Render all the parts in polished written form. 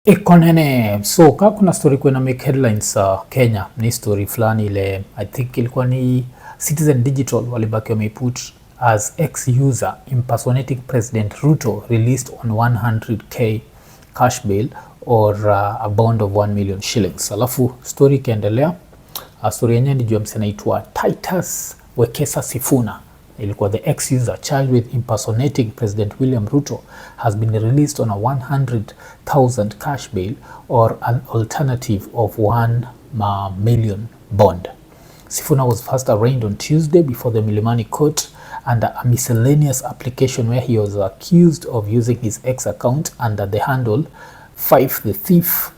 Iko Nini. So kama kuna story kwa na make headlines Kenya, ni story fulani ile I think ilikuwa ni Citizen Digital walibaki wameiput as ex-user impersonating President Ruto released on 100k cash bail or a bond of 1 million shillings. Alafu story ikaendelea. Story yenyewe ni juu msanii anaitwa Titus Wekesa Sifuna. Ilikuwa the ex-user charged with impersonating President William Ruto has been released on a 100,000 cash bail or an alternative of 1 million bond. Sifuna was first arraigned on Tuesday before the Milimani court under a miscellaneous application where he was accused of using his ex account under the handle Five the Thief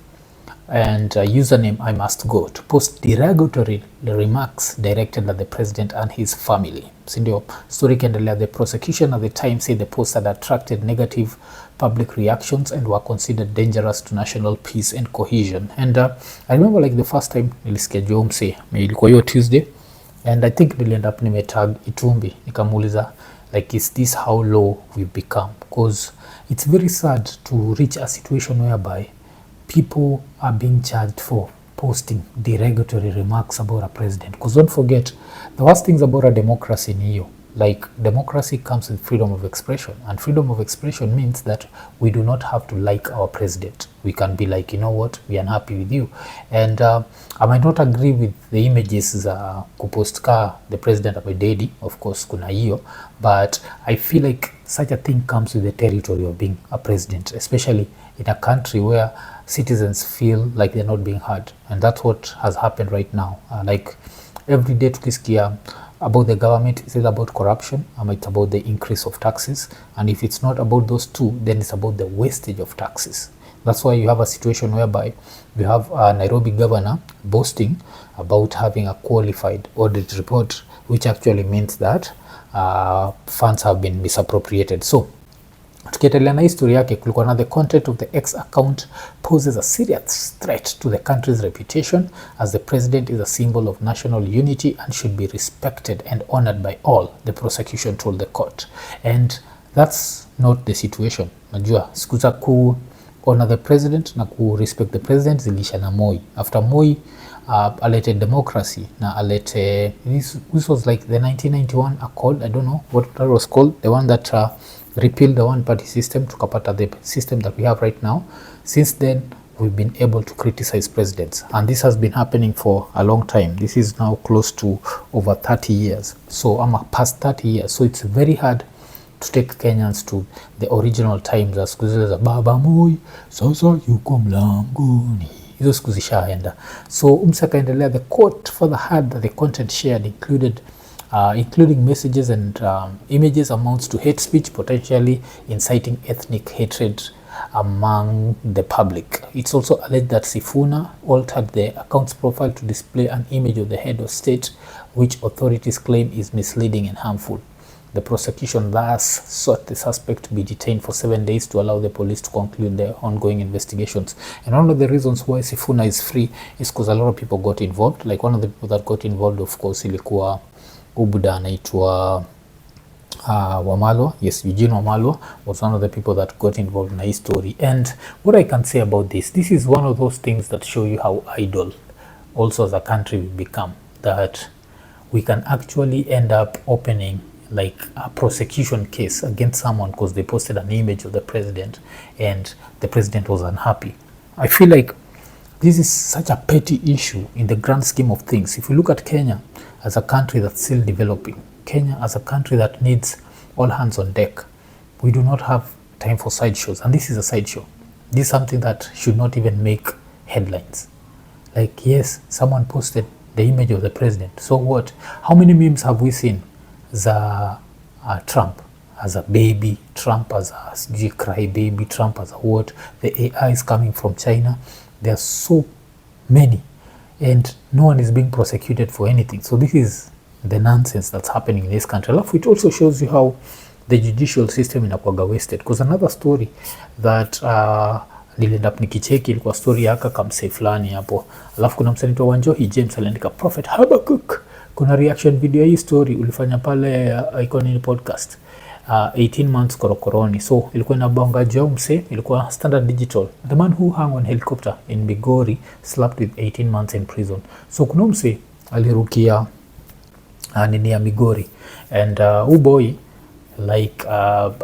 and username I Must Go to post derogatory remarks directed at the president and his family. Sindio story kaendelea. The prosecution at the time said the post had attracted negative public reactions and were considered dangerous to national peace and cohesion. And I remember like the first time nilisikia Jomse ilikuwa hiyo Tuesday, and I think niliend up nimetag Itumbi nikamuuliza like, is this how low we've become? Because it's very sad to reach a situation whereby people are being charged for posting derogatory remarks about a president. Because don't forget, the worst things about a democracy in EU, like democracy comes with freedom of expression, and freedom of expression means that we do not have to like our president. We can be like, you know what, we are unhappy with you. And I might not agree with the images kupost ka the president of a daddy, of course kuna hiyo, but I feel like such a thing comes with the territory of being a president, especially in a country where citizens feel like they're not being heard. And that's what has happened right now. Like every day tukisikia about the government, is it about corruption or it's about the increase of taxes? And if it's not about those two, then it's about the wastage of taxes. That's why you have a situation whereby you have a Nairobi governor boasting about having a qualified audit report, which actually means that funds have been misappropriated. So tukiendelea na historia yake, kulikuwa na the content of the X account poses a serious threat to the country's reputation as the president is a symbol of national unity and should be respected and honored by all, the prosecution told the court. And that's not the situation. Najua siku za ku honor the president na ku respect the president zilisha na Moi. After Moi alete democracy na alete this was like the 1991 accord, I don't know what that was called, the one that repealed the one party system tukapata the system that we have right now. Since then we've been able to criticize presidents, and this has been happening for a long time. This is now close to over 30 years, so I'm past 30 years, so it's very hard to take Kenyans to the original times as za baba Moi sasa yuko mlangoni, hizo siku zishaenda. So kaendelea, the court further had that the content shared including messages and images amounts to hate speech, potentially inciting ethnic hatred among the public. It's also alleged that Sifuna altered the account's profile to display an image of the head of state, which authorities claim is misleading and harmful. The prosecution thus sought the suspect to be detained for 7 days to allow the police to conclude their ongoing investigations. And one of the reasons why Sifuna is free is because a lot of people got involved. Like one of the people that got involved, of course, ilikuwa Obinna anaitwa Wamalwa. Yes, Eugene Wamalwa was one of the people that got involved in his story. And what I can say about this is one of those things that show you how idle also as a country we become, that we can actually end up opening like a prosecution case against someone because they posted an image of the president and the president was unhappy. I feel like this is such a petty issue in the grand scheme of things. If you look at Kenya as a country that's still developing, Kenya as a country that needs all hands on deck, we do not have time for sideshows, and this is a sideshow. This is something that should not even make headlines. Like, yes, someone posted the image of the president, so what? How many memes have we seen? Trump as a baby, Trump as a cry baby, Trump as a what? The AI is coming from China. There are so many, and no one is being prosecuted for anything. So this is the nonsense that's happening in this country. It also shows you how the judicial system inakuwaga wasted. Because another story that nilienda nikicheki ilikuwa story ya kamse fulani hapo, alafu kuna msanii wa Wanjohi James aliandika Prophet Habakkuk. Kuna reaction video hii story ulifanya pale IKONINI podcast. 18 months korokoroni. So ilikuwa inabonga juu mse, ilikuwa Standard Digital. The man who hung on helicopter in Migori slapped with 18 months in prison. So kuna mse alirukia nini ya Migori, and boy like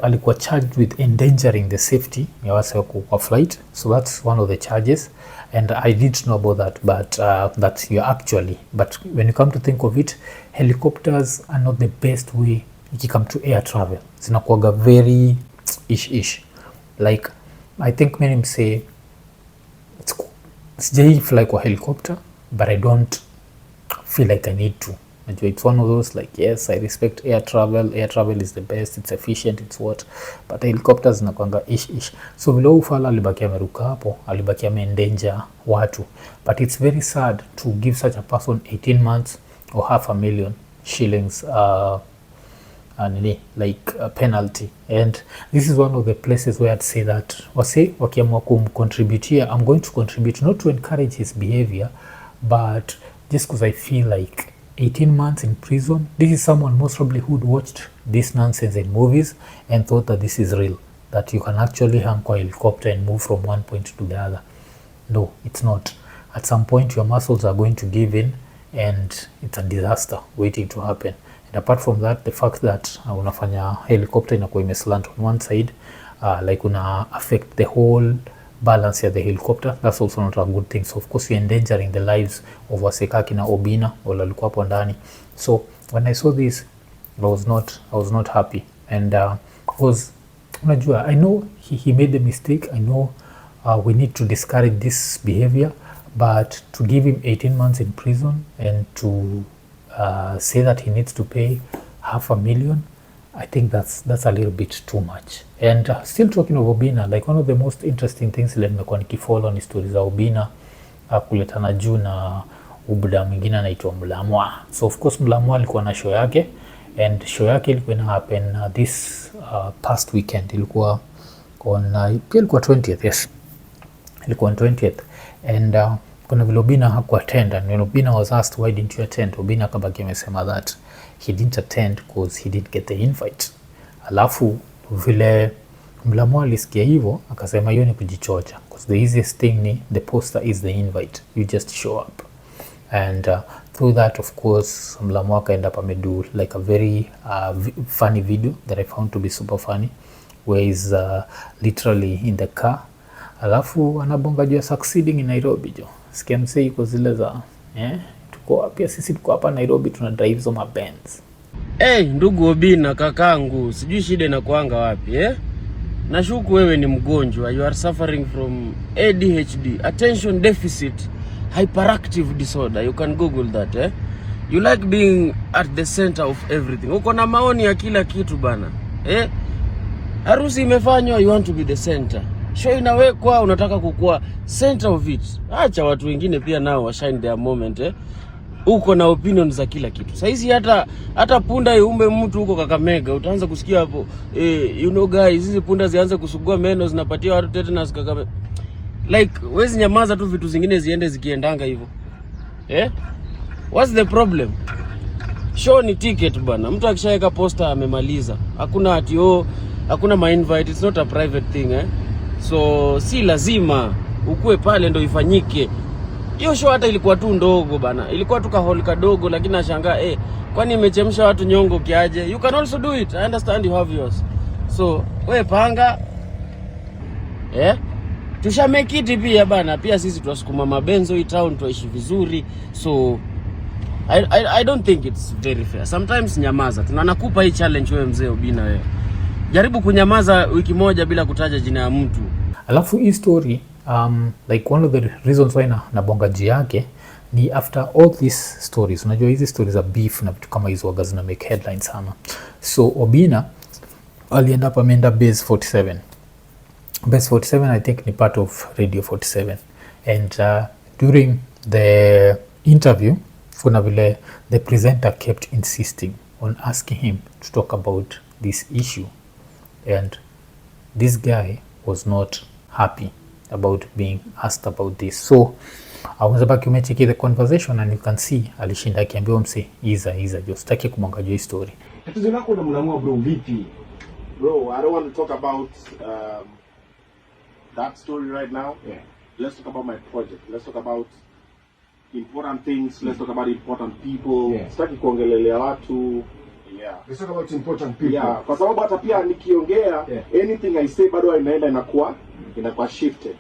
alikuwa charged with endangering the safety ya wase kwa flight. So that's one of the charges, and I didn't know about that, but that you actually, but when you come to think of it, helicopters are not the best way if you come to air travel. Zinakuwaga very ish like I think many say sijai fly kwa helicopter, but I don't feel like I need to. It's one of those like, yes, I respect air travel. Air travel is the best, it's efficient, it's what, but helicopters zinakuanga ish. So vile ufala alibaki ameruka hapo, alibaki ameendanger watu, but it's very sad to give such a person 18 months or $500,000 shillings penalty. And this is one of the places where I'd say that wase wakiamua kumcontribute, I'm going to contribute not to encourage his behavior, but just because I feel like 18 months in prison, this is someone most probably who'd watched this nonsense in movies and thought that this is real, that you can actually hang a helicopter and move from one point to the other. No, it's not. At some point your muscles are going to give in, and it's a disaster waiting to happen. And apart from that, the fact that unafanya helicopter inakuwa imeslant on one side, like una affect the whole balance of the helicopter, that's also not a good thing. So of course you're endangering the lives of wasekaki na Obinna wala walikuwa hapo ndani. So when I saw this, I was not happy, and because unajua, I know he made the mistake. I know we need to discourage this behavior, but to give him 18 months in prison and to say that he needs to pay $500,000, I think that's a little bit too much. And still talking of Obinna, like one of the most interesting things ile nimekuwa nikifollow ni stories za Obinna kuletana juu na ubuda mwingine anaitwa Mulamwah. So of course Mulamwah alikuwa na show yake, and show yake ilikuwa ina happen this past weekend. Ilikuwa on pia ilikuwa 20th, yes, ilikuwa on 20th, and kuna vile Obinna hakuattend, and when Obinna was asked why didn't you attend, Obinna akabaki amesema that he didn't attend because he didn't get the invite. Alafu vile Mulamwah alisikia hivyo akasema hiyo ni kujichocha, because the easiest thing ni the poster is the invite, you just show up. And through that, of course, Mulamwah end up amedo like a very funny video that I found to be super funny, where he's literally in the car, alafu anabonga juu ya succeeding in Nairobi jo. Sikia msee yuko zile za tuko pia sisi tuko hapa Nairobi tuna drive zo Benz. Ndugu Obinna kakangu, sijui shida inakuanga wapi Nashuku wewe ni mgonjwa, you are suffering from ADHD, attention deficit hyperactive disorder. You can google that You like being at the center of everything. Uko na maoni ya kila kitu bana. Harusi imefanywa, you want to be the center. Show inawekwa, unataka kukua center of it. Acha watu wengine pia nao wa shine their moment Uko na opinion za kila kitu. Sasa hizi hata punda iumbe mtu huko Kakamega, utaanza kusikia hapo you know guys, hizi punda zianze kusugua meno zinapatia watu tetanus Kakamega. Like wezi nyamaza tu vitu zingine ziende zikiendanga hivyo. What's the problem? Show ni ticket bana. Mtu akishaweka poster amemaliza. Hakuna ati hakuna my invite, it's not a private thing So si lazima ukue pale ndo ifanyike. Hiyo show hata ilikuwa tu ndogo bana. Ilikuwa tu kahol kadogo, lakini nashangaa kwani imechemsha watu nyongo kiaje? You can also do it. I understand you have yours. So we panga tusha make it pia bana. Pia sisi tuwasukuma mabenzo hii town tuishi vizuri. So I don't think it's very fair. Sometimes nyamaza. Tunanakupa hii challenge wewe mzee Obinna wewe. Jaribu kunyamaza wiki moja bila kutaja jina ya mtu. Alafu hii story like one of the reasons why nabonga juu yake ni after all these stories. Unajua hizi stories za beef na vitu kama hizo waga zina make headlines sana. So Obinna alienda hapa ameenda Base 47. Base 47 I think ni part of Radio 47. And during the interview, kuna vile the presenter kept insisting on asking him to talk about this issue. And this guy was not happy about being asked about this. So I was about to umecheki the conversation, and you can see alishinda akiambiwa mse iza just taki kumwanga juu story. Tatizo lako na Mulamwah bro vipi? Bro, I don't want to talk about that story right now. Yeah. Let's talk about my project. Let's talk about important things. Let's talk about important people. Yeah. Sitaki kuongelelea watu. Yeah. Let's talk about important people. Yeah, kwa sababu hata pia nikiongea anything I say bado inaenda inakuwa shifted.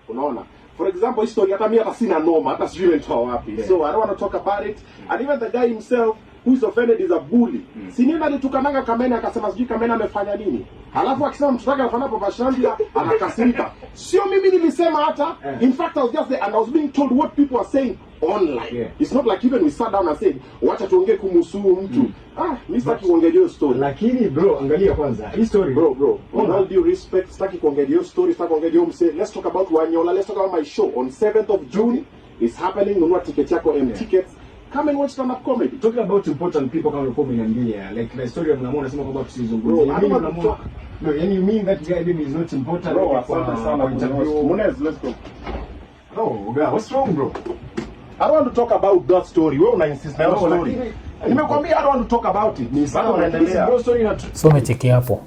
Unaona? For example, hii story hata mimi hata sina noma, hata sijui nitoa wapi. So I don't want to talk about it. And even the guy himself who is offended is a bully. Si nini alitukananga Kamene akasema sijui Kamene amefanya nini. Halafu akisema mtu wake anafanya propaganda anakasirika. Sio mimi nilisema hata. In fact I was just there and I was being told what people are saying online. It's not like even we sat down and said wacha tuongee kumhusu mtu. Mimi sitaki kuongea hiyo story. Lakini bro, angalia kwanza hii story. Bro. With all due respect, sitaki kuongea hiyo story, sitaki kuongea hiyo mse. Let's talk about Wanyola. Let's talk about my show on 7th of June. It's happening. Nunua ticket yako tickets. Come and watch stand-up comedy. Talking about important people kama ulikuwa umeniambia, like the story of Mulamwah unasema kwamba tusizungumzie. No, you mean that guy maybe is not important? Bro, asante sana interview. Munez, let's go. Oh, God, what's wrong, bro? I don't want to talk about that story. Wewe una insist na hiyo story. Nimekwambia I don't want to talk about it. Ni sawa unaendelea. So umecheki hapo.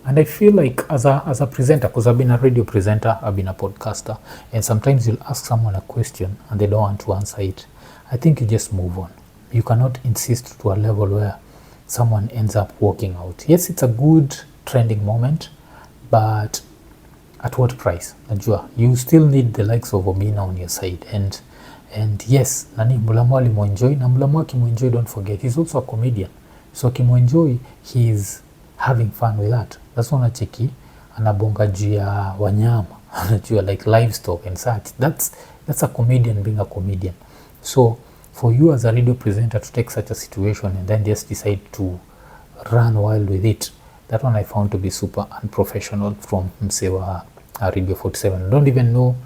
And I feel like as a presenter, because I've been a radio presenter, I've been a podcaster, and sometimes you'll ask someone a question and they don't want to answer it. I think you just move on. You cannot insist to a level where someone ends up walking out. Yes, it's a good trending moment, but at what price? Najua, you still need the likes of Obinna on your side. And yes, Mulamwah alimuenjoy, na Mulamwah akimuenjoy, don't forget, he's also a comedian. So akimuenjoy, he's having fun with that. That's why unacheki anabonga juu ya wanyama, anajua like livestock and such. That's a comedian being a comedian. So for you as a radio presenter to take such a situation and then just decide to run wild with it, that one I found to be super unprofessional from mse wa Radio 47. I don't even know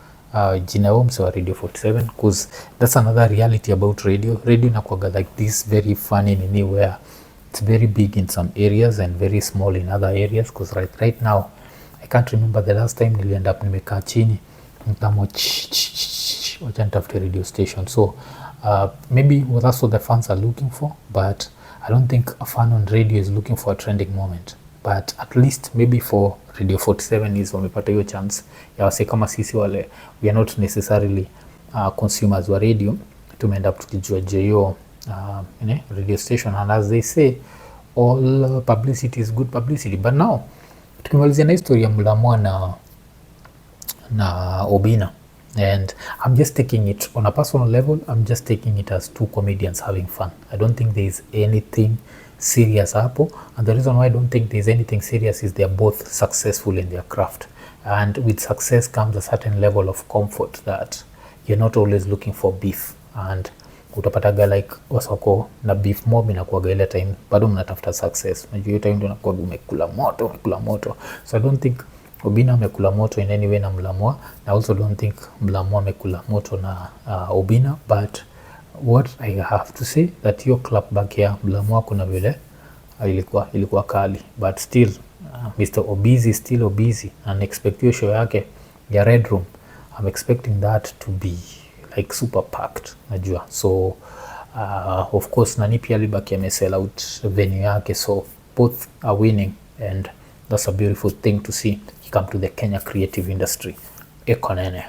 jina wa mse wa Radio 47, because that's another reality about radio. Radio inakuwaga like this very funny nini where it's very big in some areas and very small in other areas, because right now I can't remember the last time niliend up nimekaa chini mtamo wacha nitafute radio station. So maybe that's what the fans are looking for, but I don't think a fan on radio is looking for a trending moment. But at least maybe for Radio 47 is wamepata hiyo chance ya wase kama sisi wale we are not necessarily consumers wa radio, tumeenda up tukijua hiyo radio station, and as they say all publicity is good publicity. But now tukimalizia na historia ya Mulamwah na Obinna, and I'm just taking it on a personal level. I'm just taking it as two comedians having fun. I don't think there is anything serious hapo, and the reason why I don't think there's anything serious is they are both successful in their craft, and with success comes a certain level of comfort that you're not always looking for beef. And utapataga like wasako na beef mob inakuwaga ile time bado mnatafuta success. Unajua hiyo time ndio inakuwa umekula moto. So I don't think Obinna amekula moto in any way na Mulamwah. I also don't think Mulamwah amekula moto na Obinna, but what I have to say that your clapback ya Mulamwah kuna vile ilikuwa kali, but still Mr. Obizi still Obizi, and expect hiyo show yake ya Red Room, I'm expecting that to be like super packed, najua. So of course nani pia libaki amesell out venue yake, so both are winning, and that's a beautiful thing to see come to the Kenya creative industry. Iko Nini.